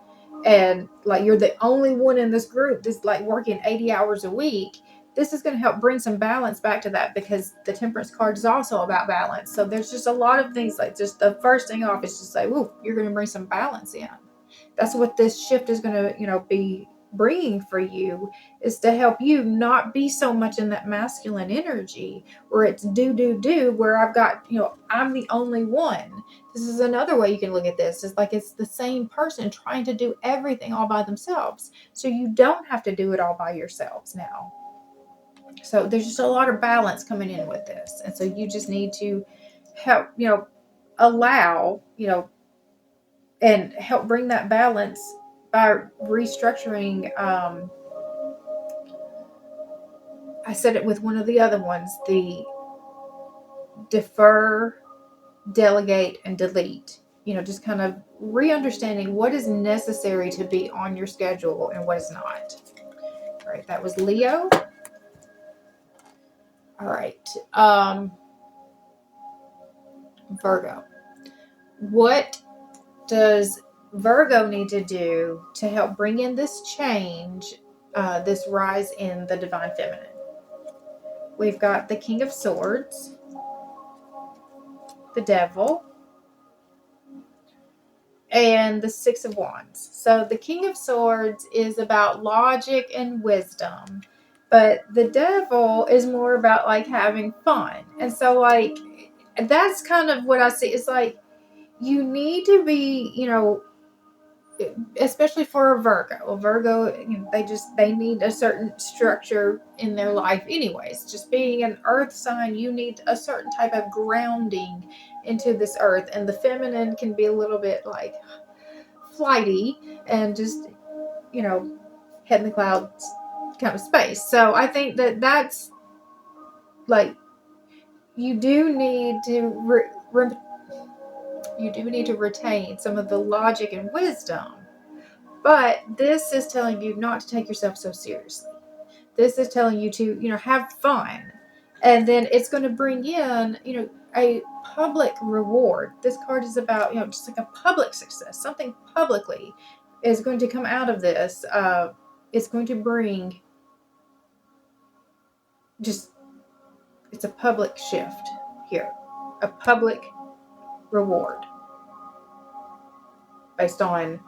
and like you're the only one in this group that's like working 80 hours a week, this is going to help bring some balance back to that, because the Temperance card is also about balance. So there's just a lot of things, like just the first thing off is just like, woo, you're going to bring some balance in. That's what this shift is going to, be bringing for you, is to help you not be so much in that masculine energy where it's do, where I've got, I'm the only one. This is another way you can look at this. It's like it's the same person trying to do everything all by themselves. So you don't have to do it all by yourselves now. So there's just a lot of balance coming in with this. And so you just need to help, allow, and help bring that balance by restructuring. I said it with one of the other ones, the defer, delegate, and delete. Just kind of re-understanding what is necessary to be on your schedule and what is not. All right, that was Leo. All right, Virgo. What does Virgo need to do to help bring in this change, this rise in the divine feminine? We've got the King of Swords, the Devil, and the Six of Wands. So the King of Swords is about logic and wisdom, but the Devil is more about like having fun. And so like that's kind of what I see. It's like you need to be, especially for a Virgo, they need a certain structure in their life anyways. Just being an earth sign, you need a certain type of grounding into this earth, and the feminine can be a little bit like flighty and just, head in the clouds kind of space. So I think that that's like, you do need to retain some of the logic and wisdom, but this is telling you not to take yourself so seriously. This is telling you to, have fun, and then it's going to bring in, a public reward. This card is about, just like a public success. Something publicly is going to come out of this. It's going to bring it's a public shift here, a public reward based on,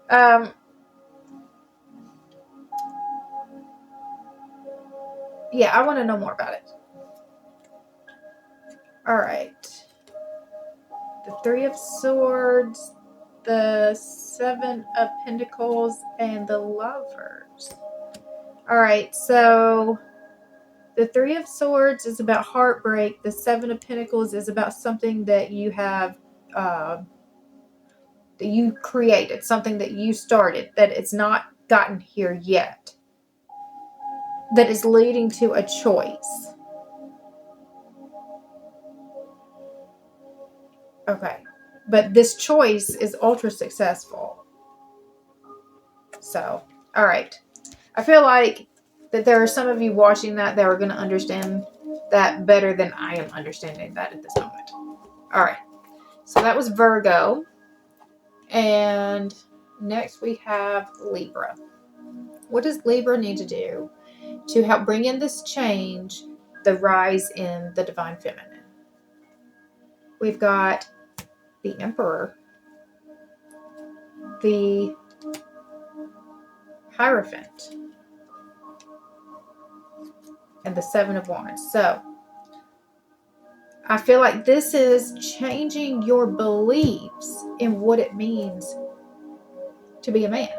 I want to know more about it. All right. The Three of Swords, the Seven of Pentacles, and the Lovers. All right, so the Three of Swords is about heartbreak. The Seven of Pentacles is about something that you have, that you created, something that you started, that it's not gotten here yet, that is leading to a choice. Okay, but this choice is ultra successful. So, all right. I feel like that there are some of you watching that are going to understand that better than I am understanding that at this moment. All right. So that was Virgo. And next we have Libra. What does Libra need to do to help bring in this change, the rise in the divine feminine? We've got the Emperor, the Hierophant, and the Seven of Wands. So I feel like this is changing your beliefs in what it means to be a man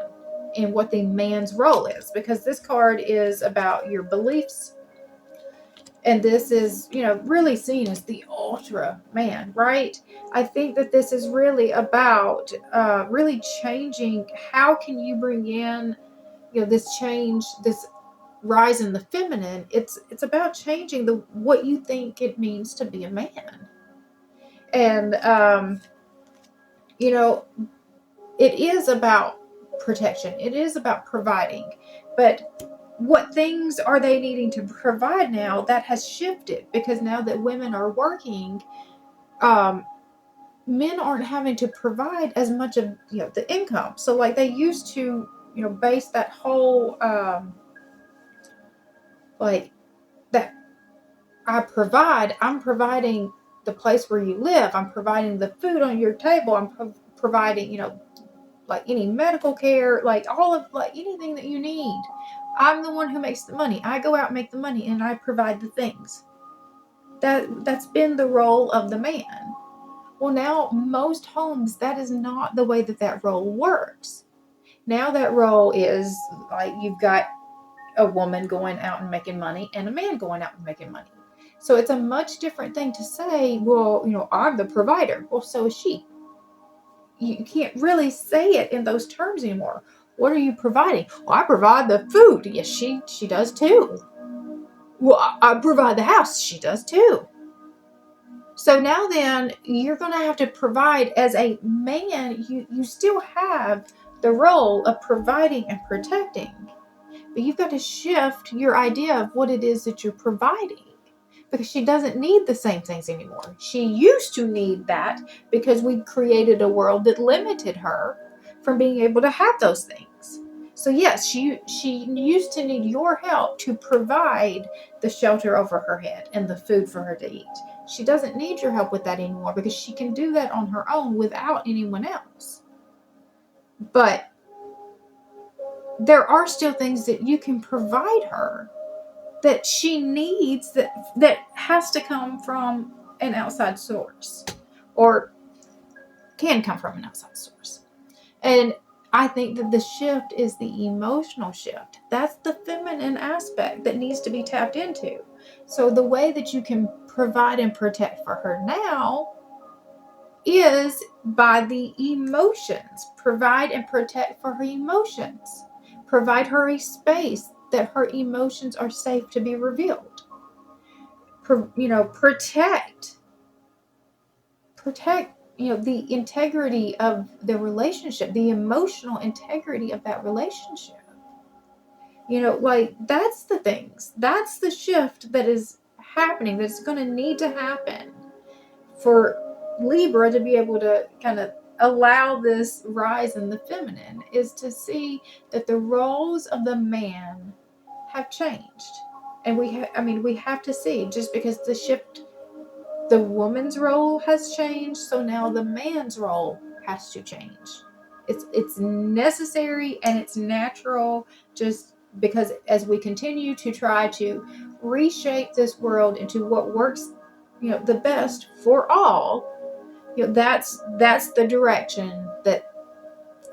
and what the man's role is, because this card is about your beliefs, and this is, really seen as the ultra man, right? I think that this is really about really changing. How can you bring in, this change, this rise in the feminine? It's about changing what you think it means to be a man. And it is about protection. It is about providing. But what things are they needing to provide now? That has shifted, because now that women are working, men aren't having to provide as much of the income. So like they used to base that whole like that I'm providing the place where you live, I'm providing the food on your table, I'm providing like any medical care, like all of like anything that you need. I'm the one who makes the money. I go out and make the money, and I provide the things. That's been the role of the man. Well, now most homes, that is not the way that role works. Now that role is like you've got a woman going out and making money and a man going out and making money. So it's a much different thing to say, well, I'm the provider. Well, so is she. You can't really say it in those terms anymore. What are you providing? Well, I provide the food. Yes, she does too. Well, I provide the house. She does too. So now then, you're going to have to provide as a man. You still have the role of providing and protecting, but you've got to shift your idea of what it is that you're providing, because she doesn't need the same things anymore. She used to need that because we created a world that limited her from being able to have those things. So yes, she used to need your help to provide the shelter over her head and the food for her to eat. She doesn't need your help with that anymore, because she can do that on her own without anyone else. But there are still things that you can provide her that she needs, that has to come from an outside source, or can come from an outside source. And I think that the shift is the emotional shift. That's the feminine aspect that needs to be tapped into. So the way that you can provide and protect for her now is by the emotions. Provide and protect for her emotions. Provide her a space that her emotions are safe to be revealed. Protect the integrity of the relationship, the emotional integrity of that relationship. Like that's the things. That's the shift that is happening, that's going to need to happen for Libra to be able to kind of allow this rise in the feminine, is to see that the roles of the man have changed. And we have to see, just because the woman's role has changed, so now the man's role has to change. It's necessary and it's natural, just because as we continue to try to reshape this world into what works the best for all, that's the direction that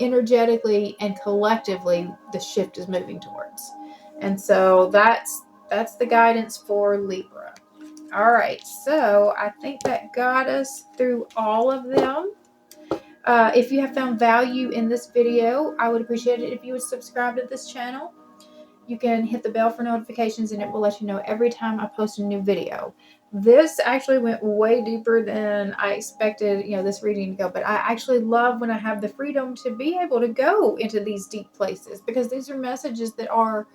energetically and collectively the shift is moving towards. And so that's the guidance for Libra. All right, so I think that got us through all of them. If you have found value in this video, I would appreciate it if you would subscribe to this channel. You can hit the bell for notifications, and it will let you know every time I post a new video. This actually went way deeper than I expected, this reading to go. But I actually love when I have the freedom to be able to go into these deep places, because these are messages that are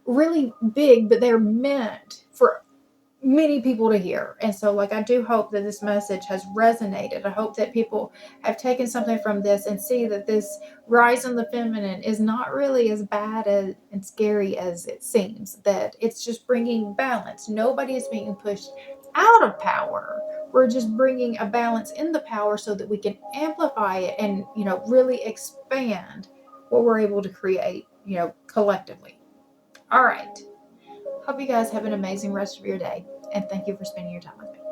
really big, but they're meant for many people to hear. And so, like, I do hope that this message has resonated. I hope that people have taken something from this and see that this rise in the feminine is not really as bad and scary as it seems, that it's just bringing balance. Nobody is being pushed out of power. We're just bringing a balance in the power so that we can amplify it and, really expand what we're able to create, collectively. All right. Hope you guys have an amazing rest of your day, and thank you for spending your time with me.